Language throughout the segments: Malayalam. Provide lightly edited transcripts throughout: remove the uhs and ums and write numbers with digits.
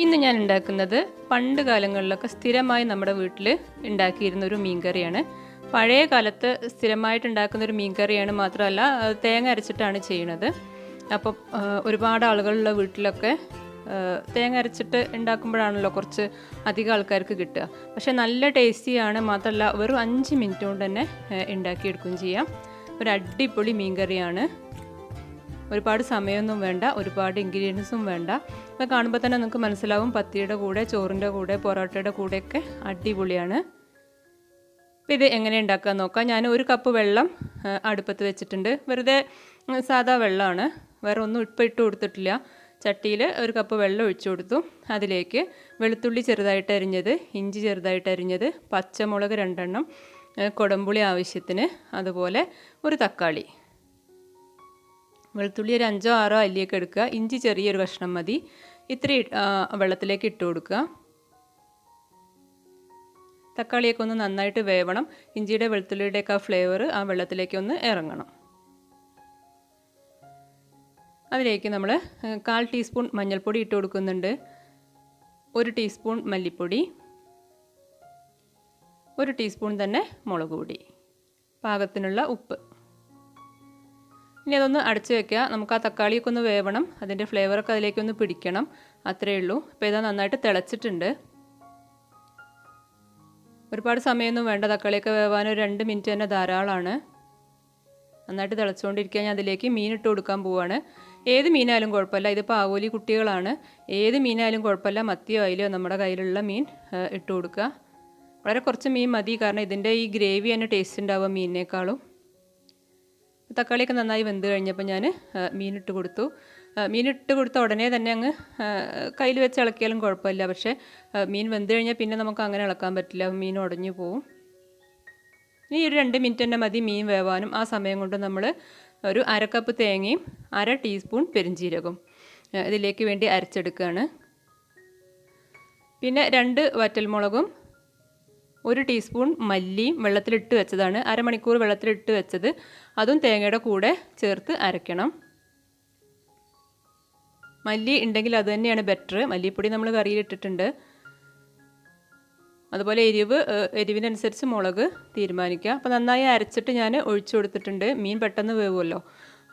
ഇന്ന് ഞാൻ ഉണ്ടാക്കുന്നത് പണ്ട് കാലങ്ങളിലൊക്കെ സ്ഥിരമായി നമ്മുടെ വീട്ടിൽ ഉണ്ടാക്കിയിരുന്ന ഒരു മീൻകറിയാണ്. പഴയ കാലത്ത് സ്ഥിരമായിട്ട് ഉണ്ടാക്കുന്ന ഒരു മീൻകറിയാണ്, മാത്രമല്ല തേങ്ങ അരച്ചിട്ടാണ് ചെയ്യുന്നത്. അപ്പോൾ ഒരുപാട് ആളുകളുള്ള വീട്ടിലൊക്കെ തേങ്ങ അരച്ചിട്ട് ഉണ്ടാക്കുമ്പോഴാണല്ലോ കുറച്ച് അധികം ആൾക്കാർക്ക് കിട്ടുക. പക്ഷേ നല്ല ടേസ്റ്റിയാണ്, മാത്രമല്ല വെറും 5 മിനിറ്റ് കൊണ്ട് തന്നെ ഉണ്ടാക്കിയെടുക്കുകയും ചെയ്യാം. ഒരു അടിപൊളി മീൻകറിയാണ്. ഒരുപാട് സമയമൊന്നും വേണ്ട, ഒരുപാട് ഇൻഗ്രീഡിയൻസും വേണ്ട. അപ്പോൾ കാണുമ്പോൾ തന്നെ നിങ്ങൾക്ക് മനസ്സിലാവും പത്തിയുടെ കൂടെ, ചോറിൻ്റെ കൂടെ, പൊറോട്ടയുടെ കൂടെയൊക്കെ അടിപൊളിയാണ്. അപ്പോൾ ഇത് എങ്ങനെ ഉണ്ടാക്കാൻ നോക്കാം. ഞാൻ 1 കപ്പ് വെള്ളം അടുപ്പത്ത് വെച്ചിട്ടുണ്ട്. വെറുതെ സാധാ വെള്ളമാണ്, വേറെ ഒന്നും ഇട്ട് കൊടുത്തിട്ടില്ല. ചട്ടിയിൽ 1 കപ്പ് വെള്ളം ഒഴിച്ചു കൊടുത്തു. അതിലേക്ക് വെളുത്തുള്ളി ചെറുതായിട്ട് അരിഞ്ഞത്, ഇഞ്ചി ചെറുതായിട്ട് അരിഞ്ഞത്, പച്ചമുളക് 2 എണ്ണം, കുടംപുളി ആവശ്യത്തിന്, അതുപോലെ ഒരു തക്കാളി. വെളുത്തുള്ളി ഒരു 5 6 അല്ലിയൊക്കെ എടുക്കുക. ഇഞ്ചി ചെറിയൊരു കഷ്ണം മതി. ഇത്രയും വെള്ളത്തിലേക്ക് ഇട്ട് കൊടുക്കുക. തക്കാളിയൊക്കെ ഒന്ന് നന്നായിട്ട് വേവണം. ഇഞ്ചിയുടെ വെളുത്തുള്ളിയുടെയൊക്കെ ആ ഫ്ലേവർ ആ വെള്ളത്തിലേക്ക് ഒന്ന് ഇറങ്ങണം. അതിലേക്ക് നമ്മൾ 1/4 ടീസ്പൂൺ മഞ്ഞൾപ്പൊടി ഇട്ട് കൊടുക്കുന്നുണ്ട്, 1 ടീസ്പൂൺ മല്ലിപ്പൊടി, 1 ടീസ്പൂൺ തന്നെ മുളക് പൊടി, പാകത്തിനുള്ള ഉപ്പ്. ഇനി അതൊന്ന് അടച്ചു വെക്കുക. നമുക്ക് ആ തക്കാളിയൊക്കെ ഒന്ന് വേവണം, അതിൻ്റെ ഫ്ലേവറൊക്കെ അതിലേക്കൊന്ന് പിടിക്കണം, അത്രയേ ഉള്ളൂ. ഇപ്പോൾ ഇതാ നന്നായിട്ട് തിളച്ചിട്ടുണ്ട്. ഒരുപാട് സമയമൊന്നും വേണ്ട, തക്കാളിയൊക്കെ വേവാൻ ഒരു 2 മിനിറ്റ് തന്നെ ധാരാളമാണ്. നന്നായിട്ട് തിളച്ചുകൊണ്ടിരിക്കുക. ഞാൻ അതിലേക്ക് മീൻ ഇട്ട് കൊടുക്കാൻ പോവുകയാണ്. ഏത് മീനായാലും കുഴപ്പമില്ല, ഇതിപ്പോൾ ആവോലി കുട്ടികളാണ്, ഏത് മീനായാലും കുഴപ്പമില്ല. മത്തിയോ അയിലോ നമ്മുടെ കയ്യിലുള്ള മീൻ ഇട്ട് കൊടുക്കുക. വളരെ കുറച്ച് മീൻ മതി, കാരണം ഇതിൻ്റെ ഈ ഗ്രേവി തന്നെ ടേസ്റ്റ് ഉണ്ടാവുക മീനിനേക്കാളും. തക്കാളിയൊക്കെ നന്നായി വെന്ത് കഴിഞ്ഞപ്പോൾ ഞാൻ മീനിട്ട് കൊടുത്തു. മീനിട്ട് കൊടുത്ത ഉടനെ തന്നെ അങ്ങ് കയ്യിൽ വെച്ച് ഇളക്കിയാലും കുഴപ്പമില്ല. പക്ഷേ മീൻ വെന്ത് കഴിഞ്ഞാൽ പിന്നെ നമുക്ക് അങ്ങനെ ഇളക്കാൻ പറ്റില്ല, മീൻ ഉടഞ്ഞു പോവും. ഇനി ഒരു 2 മിനിറ്റ് തന്നെ മതി മീൻ വേവാനും. ആ സമയം കൊണ്ട് നമ്മൾ ഒരു 1/2 കപ്പ് തേങ്ങയും 1/2 ടീസ്പൂൺ പെരിഞ്ജീരകവും ഇതിലേക്ക് വേണ്ടി അരച്ചെടുക്കുകയാണ്. പിന്നെ 2 വറ്റൽമുളകും, 1 ടീസ്പൂൺ മല്ലിയും വെള്ളത്തിലിട്ട് വെച്ചതാണ്, അരമണിക്കൂർ വെള്ളത്തിലിട്ട് വെച്ചത്, അതും തേങ്ങയുടെ കൂടെ ചേർത്ത് അരയ്ക്കണം. മല്ലി ഉണ്ടെങ്കിൽ അത് തന്നെയാണ് ബെറ്റർ. മല്ലിപ്പൊടി നമ്മൾ കറിയിലിട്ടിട്ടുണ്ട്. അതുപോലെ എരിവിനനുസരിച്ച് മുളക് തീരുമാനിക്കുക. അപ്പോൾ നന്നായി അരച്ചിട്ട് ഞാൻ ഒഴിച്ചു കൊടുത്തിട്ടുണ്ട്. മീൻ പെട്ടെന്ന് വേവുമല്ലോ,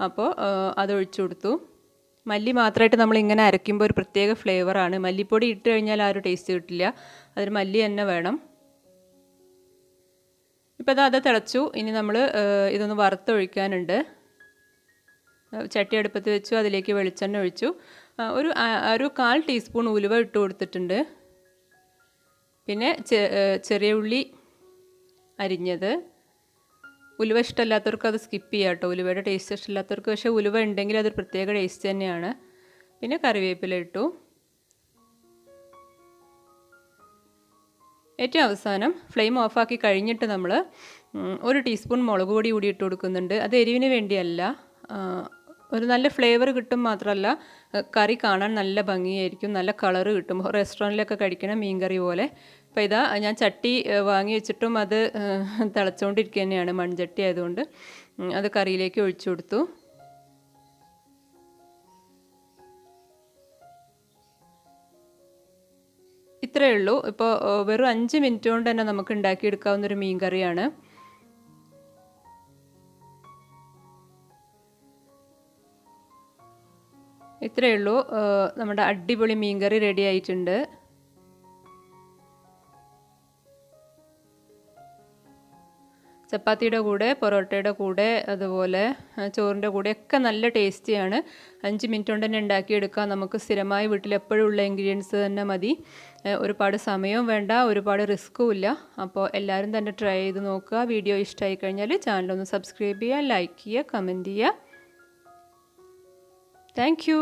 അപ്പോൾ അത് ഒഴിച്ചു കൊടുത്തു. മല്ലി മാത്രമായിട്ട് നമ്മൾ ഇങ്ങനെ അരയ്ക്കുമ്പോൾ ഒരു പ്രത്യേക ഫ്ലേവറാണ്. മല്ലിപ്പൊടി ഇട്ട് കഴിഞ്ഞാൽ ആ ഒരു ടേസ്റ്റ് കിട്ടില്ല, അതിന് മല്ലി തന്നെ വേണം. ഇപ്പോൾ അത് തിളച്ചു. ഇനി നമ്മൾ ഇതൊന്ന് വറുത്തൊഴിക്കാനുണ്ട്. ചട്ടി അടുപ്പത്ത് വെച്ചു, അതിലേക്ക് വെളിച്ചെണ്ണ ഒഴിച്ചു. ഒരു 1/4 ടീസ്പൂൺ ഉലുവ ഇട്ട് കൊടുത്തിട്ടുണ്ട്. പിന്നെ ചെറിയ ഉള്ളി അരിഞ്ഞത്. ഉലുവ ഇഷ്ടമില്ലാത്തവർക്ക് അത് സ്കിപ്പ് ചെയ്യാം കേട്ടോ, ഉലുവയുടെ ടേസ്റ്റ് ഇഷ്ടമില്ലാത്തവർക്ക്. പക്ഷേ ഉലുവ ഉണ്ടെങ്കിൽ അതൊരു പ്രത്യേക ടേസ്റ്റ് തന്നെയാണ്. പിന്നെ കറിവേപ്പില ഇട്ടു. ഏറ്റവും അവസാനം ഫ്ലെയിം ഓഫാക്കി കഴിഞ്ഞിട്ട് നമ്മൾ 1 ടീസ്പൂൺ മുളക് പൊടി കൂടി ഇട്ട് കൊടുക്കുന്നുണ്ട്. അത് എരിവിന് വേണ്ടിയല്ല, ഒരു നല്ല ഫ്ലേവർ കിട്ടും, മാത്രമല്ല കറി കാണാൻ നല്ല ഭംഗിയായിരിക്കും, നല്ല കളറ് കിട്ടും, റെസ്റ്റോറൻറ്റിലൊക്കെ കഴിക്കണ മീൻ കറി പോലെ. അപ്പോൾ ഇതാ ഞാൻ ചട്ടി വാങ്ങി വെച്ചിട്ടും അത് തിളച്ചുകൊണ്ടിരിക്കുക തന്നെയാണ്, മൺചട്ടി ആയതുകൊണ്ട്. അത് കറിയിലേക്ക് ഒഴിച്ചു കൊടുത്തു. ഇത്രയേ ഉള്ളൂ. ഇപ്പോൾ വെറും 5 മിനിറ്റ് കൊണ്ട് തന്നെ നമുക്ക് ഉണ്ടാക്കിയെടുക്കാവുന്നൊരു മീൻ കറിയാണ്. ഇത്രയേ ഉള്ളൂ, നമ്മുടെ അടിപൊളി മീൻ കറി റെഡി ആയിട്ടുണ്ട്. ചപ്പാത്തിയുടെ കൂടെ, പൊറോട്ടയുടെ കൂടെ, അതുപോലെ ചോറിൻ്റെ കൂടെയൊക്കെ നല്ല ടേസ്റ്റിയാണ്. 5 മിനിറ്റ് കൊണ്ട് തന്നെ ഉണ്ടാക്കിയെടുക്കാം. നമുക്ക് സ്ഥിരമായി വീട്ടിൽ എപ്പോഴും ഉള്ള ഇൻഗ്രീഡിയൻസ് തന്നെ മതി. ഒരുപാട് സമയവും വേണ്ട, ഒരുപാട് റിസ്ക്കും ഇല്ല. അപ്പോൾ എല്ലാവരും തന്നെ ട്രൈ ചെയ്ത് നോക്കുക. വീഡിയോ ഇഷ്ടമായി കഴിഞ്ഞാൽ ചാനലൊന്ന് സബ്സ്ക്രൈബ് ചെയ്യുക, ലൈക്ക് ചെയ്യുക, കമൻറ്റ് ചെയ്യുക. Thank you.